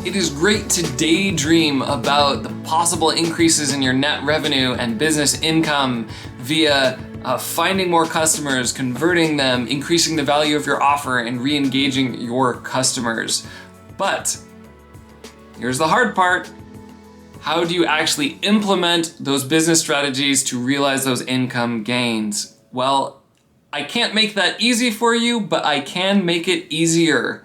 It is great to daydream about the possible increases in your net revenue and business income via finding more customers, converting them, increasing the value of your offer, and re-engaging your customers. But here's the hard part. How do you actually implement those business strategies to realize those income gains? Well, I can't make that easy for you, but I can make it easier.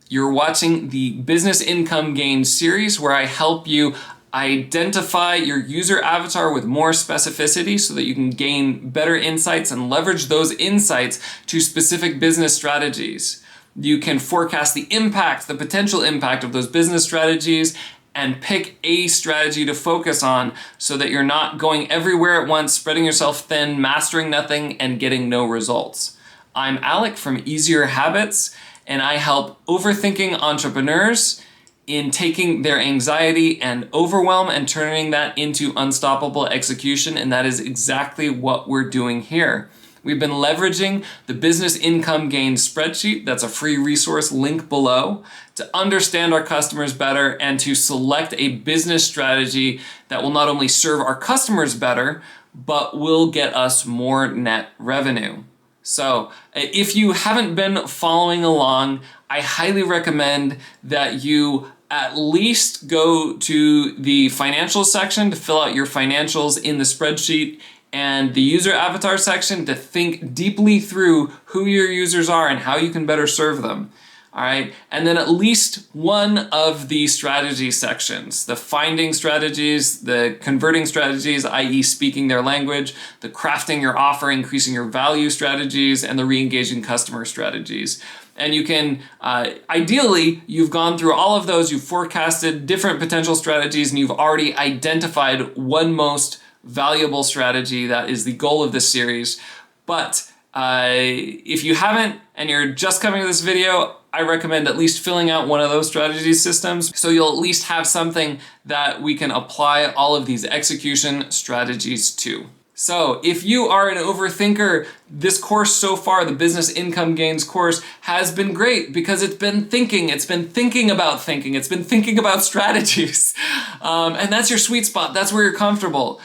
You're watching the Business Income Gains series where I help you identify your user avatar with more specificity so that you can gain better insights and leverage those insights to specific business strategies. You can forecast the impact, the potential impact of those business strategies, and pick a strategy to focus on so that you're not going everywhere at once, spreading yourself thin, mastering nothing, and getting no results. I'm Alec from Easier Habits, and I help overthinking entrepreneurs in taking their anxiety and overwhelm and turning that into unstoppable execution, and that is exactly what we're doing here. We've been leveraging the Business Income Gains spreadsheet, that's a free resource, link below, to understand our customers better and to select a business strategy that will not only serve our customers better, but will get us more net revenue. So if you haven't been following along, I highly recommend that you at least go to the financials section to fill out your financials in the spreadsheet and the user avatar section to think deeply through who your users are and how you can better serve them. All right, and then at least one of the strategy sections, the finding strategies, the converting strategies, i.e. speaking their language, the crafting your offer, increasing your value strategies, and the re-engaging customer strategies. And you can, ideally, you've gone through all of those, you've forecasted different potential strategies, and you've already identified one most valuable strategy. That is the goal of this series. But if you haven't, and you're just coming to this video, I recommend at least filling out one of those strategy systems so you'll at least have something that we can apply all of these execution strategies to. So if you are an overthinker, this course so far, the Business Income Gains course, has been great because it's been thinking about thinking, it's been thinking about strategies. And that's your sweet spot, that's where you're comfortable.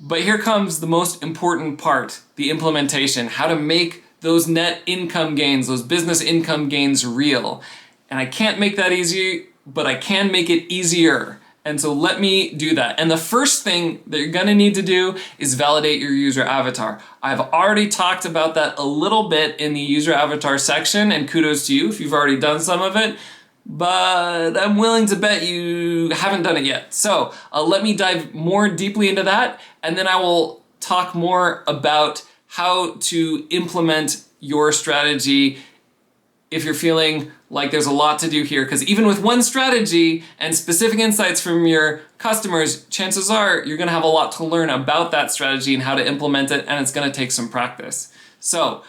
But here comes the most important part, the implementation, how to make those net income gains, those business income gains real. And I can't make that easy, but I can make it easier. And so let me do that. And the first thing that you're gonna need to do is validate your user avatar. I've already talked about that a little bit in the user avatar section, and kudos to you if you've already done some of it, but I'm willing to bet you haven't done it yet. So let me dive more deeply into that, and then I will talk more about how to implement your strategy if you're feeling like there's a lot to do here. Because even with one strategy and specific insights from your customers, chances are you're gonna have a lot to learn about that strategy and how to implement it, and it's gonna take some practice. So,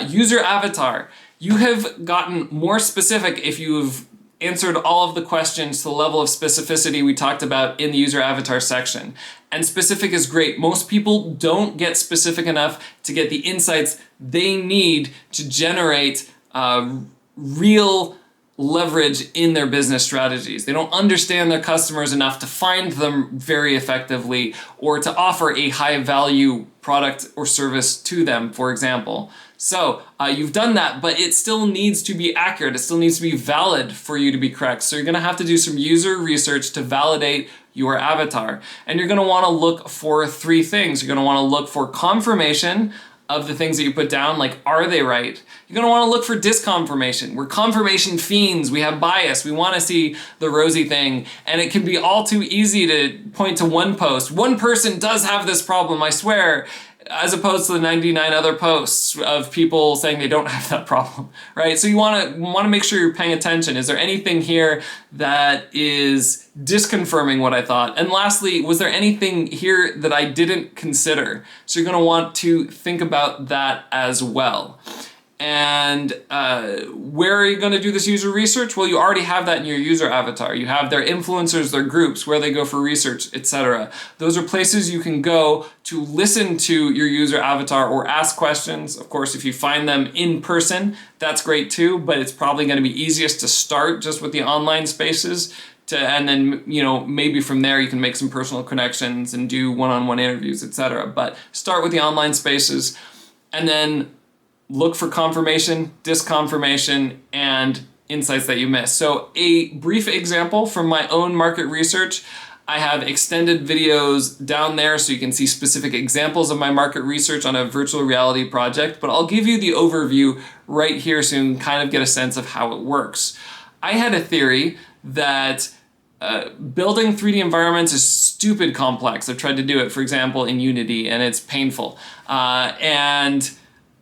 user avatar. You have gotten more specific if you've answered all of the questions to the level of specificity we talked about in the user avatar section. And specific is great. Most people don't get specific enough to get the insights they need to generate real leverage in their business strategies. They don't understand their customers enough to find them very effectively or to offer a high value product or service to them, for example. So you've done that, but it still needs to be accurate. It still needs to be valid for you to be correct. So you're gonna have to do some user research to validate your avatar. And you're gonna wanna look for three things. You're gonna wanna look for confirmation of the things that you put down, like, are they right? You're gonna wanna look for disconfirmation. We're confirmation fiends, we have bias, we wanna see the rosy thing, and it can be all too easy to point to one post. One person does have this problem, I swear, as opposed to the 99 other posts of people saying they don't have that problem, right? So you wanna make sure you're paying attention. Is there anything here that is disconfirming what I thought? And lastly, was there anything here that I didn't consider? So you're gonna want to think about that as well. And where are you going to do this user research? Well, you already have that in your user avatar. You have their influencers, their groups, where they go for research, etc. Those are places you can go to listen to your user avatar or ask questions. Of course, if you find them in person, that's great too, but it's probably going to be easiest to start just with the online spaces. And then, maybe from there you can make some personal connections and do one-on-one interviews, etc. But start with the online spaces, and then look for confirmation, disconfirmation, and insights that you miss. So a brief example from my own market research, I have extended videos down there so you can see specific examples of my market research on a virtual reality project, but I'll give you the overview right here so you can kind of get a sense of how it works. I had a theory that building 3D environments is stupid complex. I've tried to do it, for example, in Unity, and it's painful. And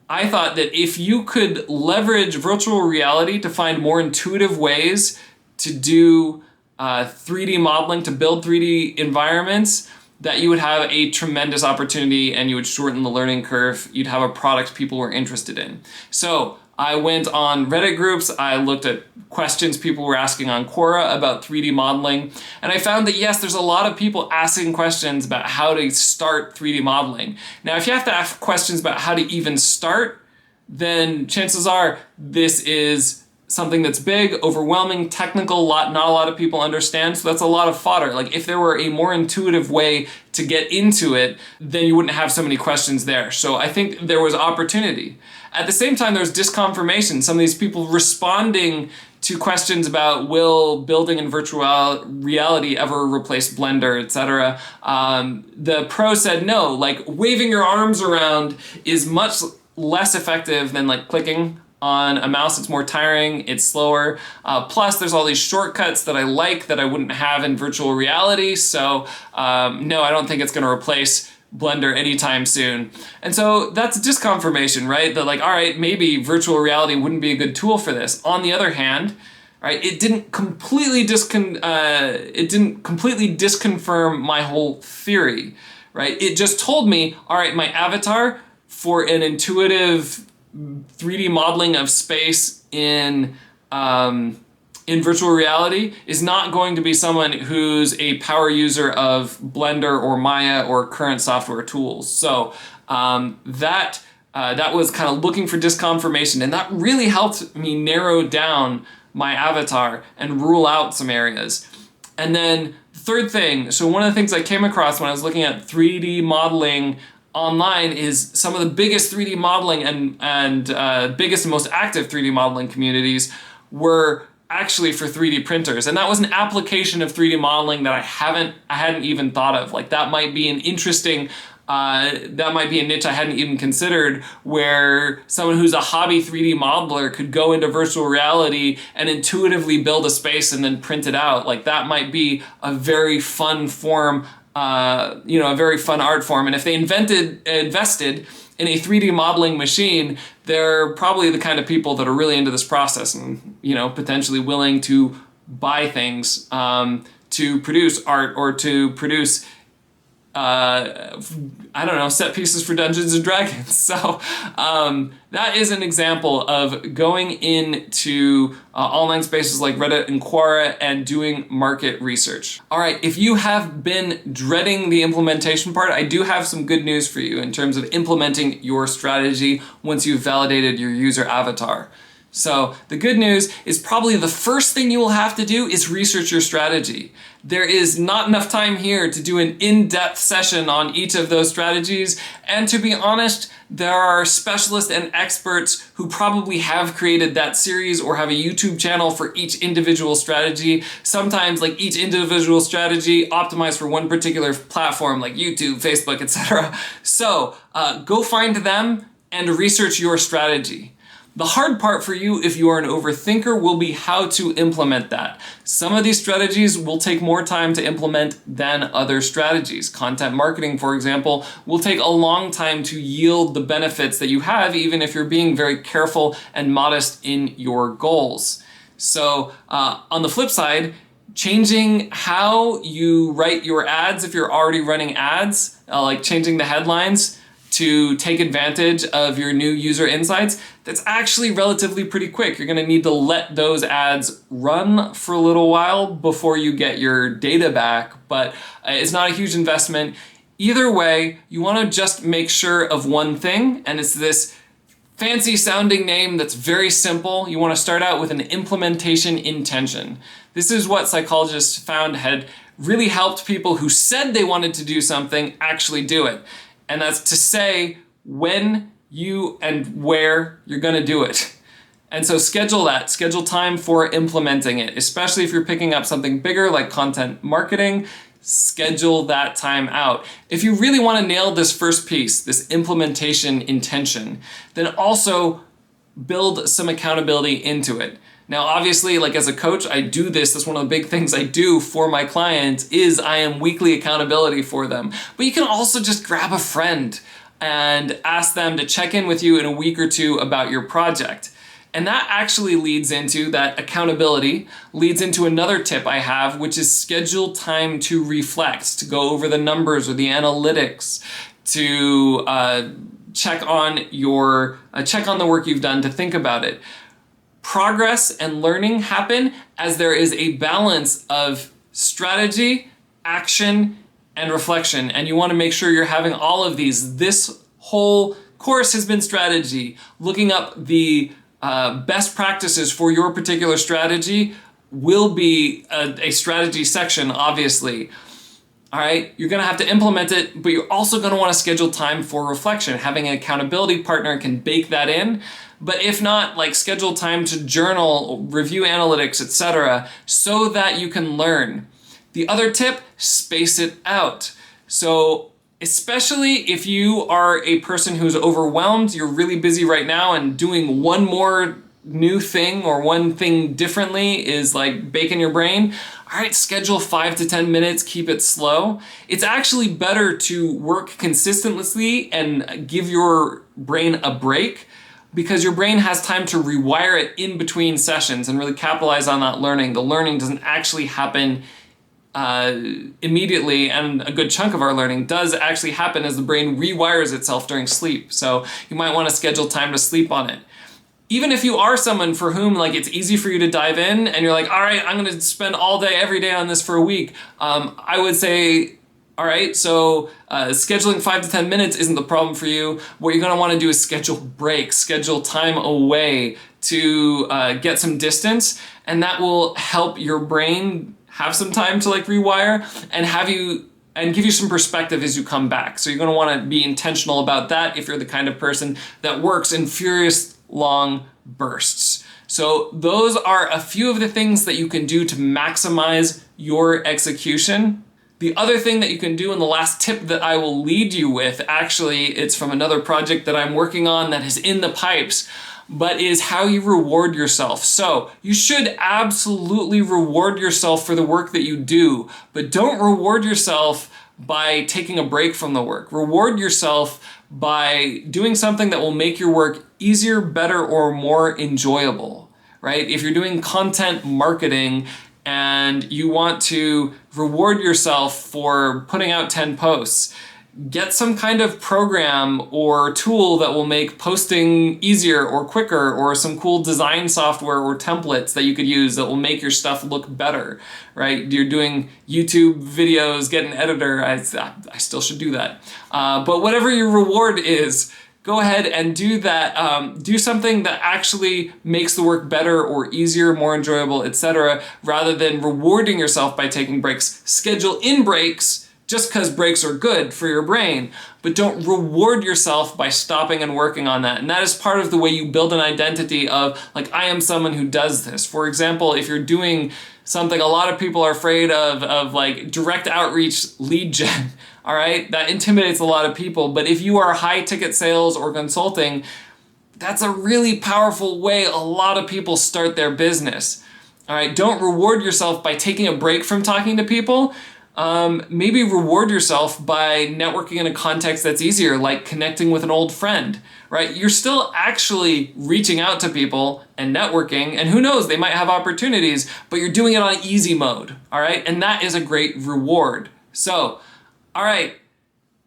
I thought that if you could leverage virtual reality to find more intuitive ways to do 3D modeling, to build 3D environments, that you would have a tremendous opportunity and you would shorten the learning curve. You'd have a product people were interested in. So I went on Reddit groups, I looked at questions people were asking on Quora about 3D modeling, and I found that yes, there's a lot of people asking questions about how to start 3D modeling. Now, if you have to ask questions about how to even start, then chances are this is something that's big, overwhelming, technical, not a lot of people understand, so that's a lot of fodder. Like, if there were a more intuitive way to get into it, then you wouldn't have so many questions there. So I think there was opportunity. At the same time, there's disconfirmation. Some of these people responding to questions about will building in virtual reality ever replace Blender, etc. The pro said no, like waving your arms around is much less effective than like clicking on a mouse. It's more tiring, it's slower. Plus there's all these shortcuts that I like that I wouldn't have in virtual reality. So no, I don't think it's gonna replace Blender anytime soon. And so that's disconfirmation, right? That like, all right, maybe virtual reality wouldn't be a good tool for this. On the other hand, right, it didn't completely disconfirm my whole theory, right? It just told me, all right, my avatar for an intuitive 3D modeling of space in virtual reality is not going to be someone who's a power user of Blender or Maya or current software tools. So that was kind of looking for disconfirmation, and that really helped me narrow down my avatar and rule out some areas. And then the third thing, so one of the things I came across when I was looking at 3D modeling online is some of the biggest 3D modeling and biggest and most active 3D modeling communities were actually for 3D printers, and that was an application of 3D modeling that I hadn't even thought of. Like that might be an interesting, that might be a niche I hadn't even considered, where someone who's a hobby 3D modeler could go into virtual reality and intuitively build a space and then print it out. Like that might be a very fun form, a very fun art form. And if they invested in a 3D modeling machine, they're probably the kind of people that are really into this process and, potentially willing to buy things to produce art or to produce, set pieces for Dungeons and Dragons. So that is an example of going into online spaces like Reddit and Quora and doing market research. All right, if you have been dreading the implementation part, I do have some good news for you in terms of implementing your strategy once you've validated your user avatar. So the good news is probably the first thing you will have to do is research your strategy. There is not enough time here to do an in-depth session on each of those strategies, and to be honest, there are specialists and experts who probably have created that series or have a YouTube channel for each individual strategy. Sometimes like each individual strategy optimized for one particular platform like YouTube, Facebook, etc. So go find them and research your strategy. The hard part for you, if you are an overthinker, will be how to implement that. Some of these strategies will take more time to implement than other strategies. Content marketing, for example, will take a long time to yield the benefits that you have, even if you're being very careful and modest in your goals. So on the flip side, changing how you write your ads if you're already running ads, like changing the headlines, to take advantage of your new user insights, that's actually relatively pretty quick. You're gonna need to let those ads run for a little while before you get your data back, but it's not a huge investment. Either way, you wanna just make sure of one thing, and it's this fancy sounding name that's very simple. You wanna start out with an implementation intention. This is what psychologists found had really helped people who said they wanted to do something actually do it. And that's to say when you and where you're gonna do it. And so schedule that, schedule time for implementing it, especially if you're picking up something bigger like content marketing, schedule that time out. If you really wanna nail this first piece, this implementation intention, then also build some accountability into it. Now, obviously, like as a coach, I do this. That's one of the big things I do for my clients is I am weekly accountability for them. But you can also just grab a friend and ask them to check in with you in a week or two about your project. And that actually leads into that accountability, leads into another tip I have, which is schedule time to reflect, to go over the numbers or the analytics, to check on the work you've done, to think about it. Progress and learning happen as there is a balance of strategy, action, and reflection. And you want to make sure you're having all of these. This whole course has been strategy. Looking up the best practices for your particular strategy will be a strategy section, obviously. All right, you're gonna have to implement it, but you're also gonna wanna schedule time for reflection. Having an accountability partner can bake that in, but if not, like schedule time to journal, review analytics, etc., so that you can learn. The other tip, space it out. So especially if you are a person who's overwhelmed, you're really busy right now and doing one more new thing or one thing differently is like baking your brain. All right, schedule 5 to 10 minutes, keep it slow. It's actually better to work consistently and give your brain a break because your brain has time to rewire it in between sessions and really capitalize on that learning. The learning doesn't actually happen immediately, and a good chunk of our learning does actually happen as the brain rewires itself during sleep. So you might want to schedule time to sleep on it. Even if you are someone for whom like it's easy for you to dive in and you're like, all right, I'm gonna spend all day, every day on this for a week. I would say, all right, so scheduling 5 to 10 minutes isn't the problem for you. What you're gonna wanna do is schedule breaks, schedule time away to get some distance, and that will help your brain have some time to like rewire and give you some perspective as you come back. So you're gonna wanna be intentional about that if you're the kind of person that works in furious long bursts. So those are a few of the things that you can do to maximize your execution. The other thing that you can do, and the last tip that I will lead you with, actually it's from another project that I'm working on that is in the pipes, but is how you reward yourself. So you should absolutely reward yourself for the work that you do, but don't reward yourself by taking a break from the work. Reward yourself by doing something that will make your work easier, better, or more enjoyable, right? If you're doing content marketing and you want to reward yourself for putting out 10 posts, get some kind of program or tool that will make posting easier or quicker, or some cool design software or templates that you could use that will make your stuff look better, right? You're doing YouTube videos, get an editor. I still should do that. But whatever your reward is, go ahead and do that. Do something that actually makes the work better or easier, more enjoyable, etc., rather than rewarding yourself by taking breaks. Schedule in breaks just because breaks are good for your brain, but don't reward yourself by stopping and working on that. And that is part of the way you build an identity of like, I am someone who does this. For example, if you're doing something a lot of people are afraid of like direct outreach lead gen, all right? That intimidates a lot of people. But if you are high ticket sales or consulting, that's a really powerful way a lot of people start their business. All right, don't reward yourself by taking a break from talking to people. Maybe reward yourself by networking in a context that's easier, like connecting with an old friend, right? You're still actually reaching out to people and networking, and who knows, they might have opportunities, but you're doing it on easy mode, all right? And that is a great reward. So, all right,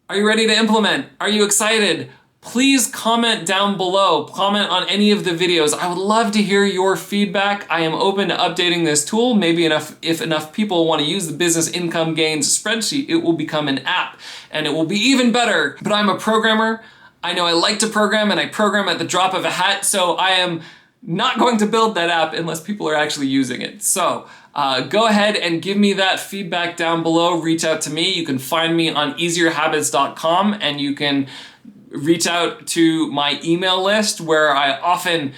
Are you ready to implement? Are you excited? Please comment down below. Comment on any of the videos. I would love to hear your feedback. I am open to updating this tool. Maybe if enough people want to use the business income gains spreadsheet, it will become an app and it will be even better. But I'm a programmer. I know I like to program and I program at the drop of a hat, so I am not going to build that app unless people are actually using it. So go ahead and give me that feedback down below. Reach out to me. You can find me on easierhabits.com and you can reach out to my email list where I often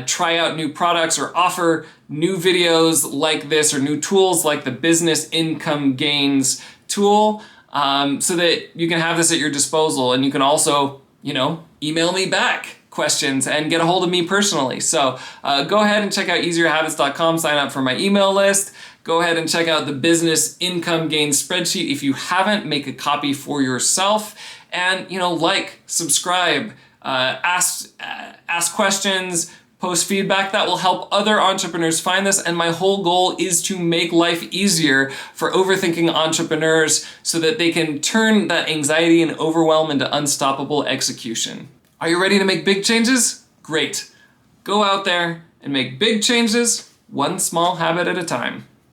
try out new products or offer new videos like this or new tools like the business income gains tool, so that you can have this at your disposal, and you can also, email me back questions and get a hold of me personally. So go ahead and check out easierhabits.com, sign up for my email list. Go ahead and check out the business income gains spreadsheet. If you haven't, make a copy for yourself. And, like, subscribe, ask questions, post feedback. That will help other entrepreneurs find this. And my whole goal is to make life easier for overthinking entrepreneurs so that they can turn that anxiety and overwhelm into unstoppable execution. Are you ready to make big changes? Great. Go out there and make big changes, one small habit at a time.